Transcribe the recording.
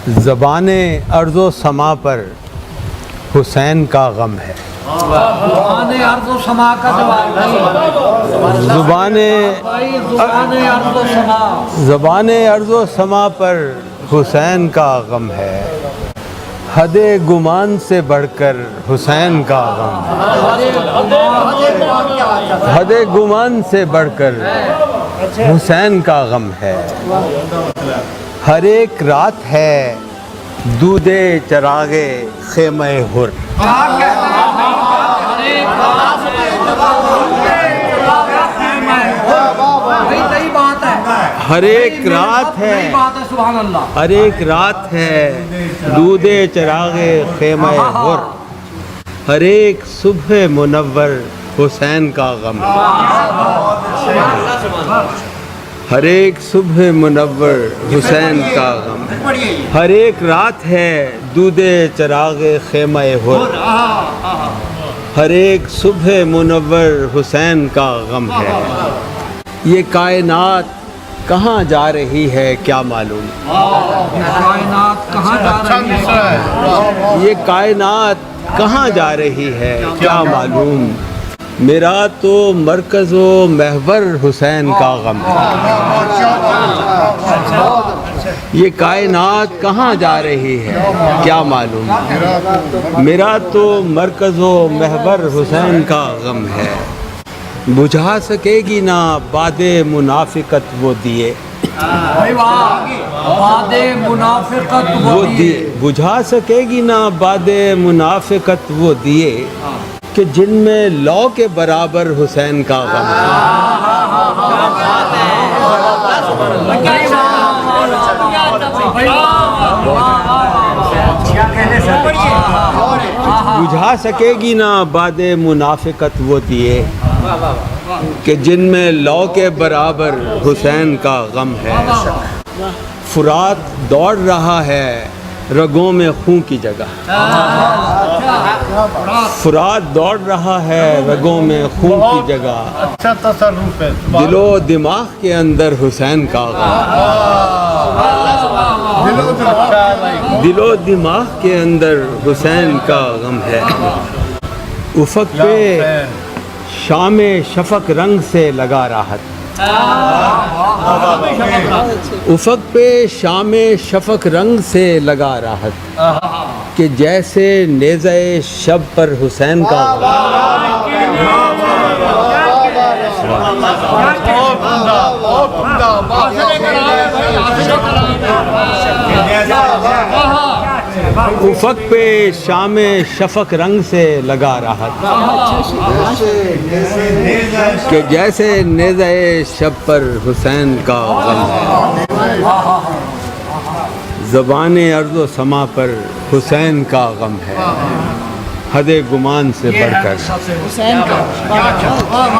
زبان ارض و سما پر حسین کا غم ہے۔ زبان ارض و سما کا جواب نہیں، زبان ارض و سما، زبان ارض و سما پر حسین کا غم ہے، حد گمان سے بڑھ کر حسین کا غم ہے، حد گمان سے بڑھ کر حسین کا غم ہے۔ ہر ایک رات ہے دودھ چراغ خیمہ ہر، ہر ایک رات ہے، ہر ایک رات ہے دودھ چراغ خیمہ ہر، ہر ایک صبح منور حسین کا غم ہے، ہر ایک صبح منور حسین کا غم ہے۔ ہر ایک رات ہے دودھ چراغ خیمہ ہر، ہر ایک صبح منور حسین کا غم ہے۔ یہ کائنات کہاں جا رہی ہے کیا معلوم، کائنات کہاں جا رہی ہے، یہ کائنات کہاں جا رہی ہے کیا معلوم، میرا تو مرکز و محور حسین کا غم ہے۔ یہ کائنات کہاں جا رہی ہے کیا معلوم، میرا تو مرکز و محور حسین کا غم ہے۔ بجھا سکے گی نہ باد منافقت وہ دیے، باد منافقت وہ دیے، بجھا سکے گی نہ باد منافقت وہ دیے کہ جن میں لو کے برابر حسین کا غم ہے۔ بجھا سکے گی نہ باد منافقت وہ دیے کہ جن میں لو کے برابر حسین کا غم ہے۔ فرات دوڑ رہا ہے رگوں میں خون کی جگہ، فرات دوڑ رہا ہے رگوں میں خون کی جگہ، اچھا تصرف ہے، دل و دماغ کے اندر حسین کا غم، دل و دماغ کے اندر حسین کا غم ہے۔ افق پہ شام شفق رنگ سے لگا راحت، افق پہ شام شفق رنگ سے لگا راحت کہ جیسے نیزہ شب پر حسین کا افق پہ شام شفق رنگ سے لگا راحت کہ جیسے نیزہ شب پر حسین کا غم ہے۔ زبان ارض و سما پر حسین کا غم ہے، حد گمان سے بڑھ کر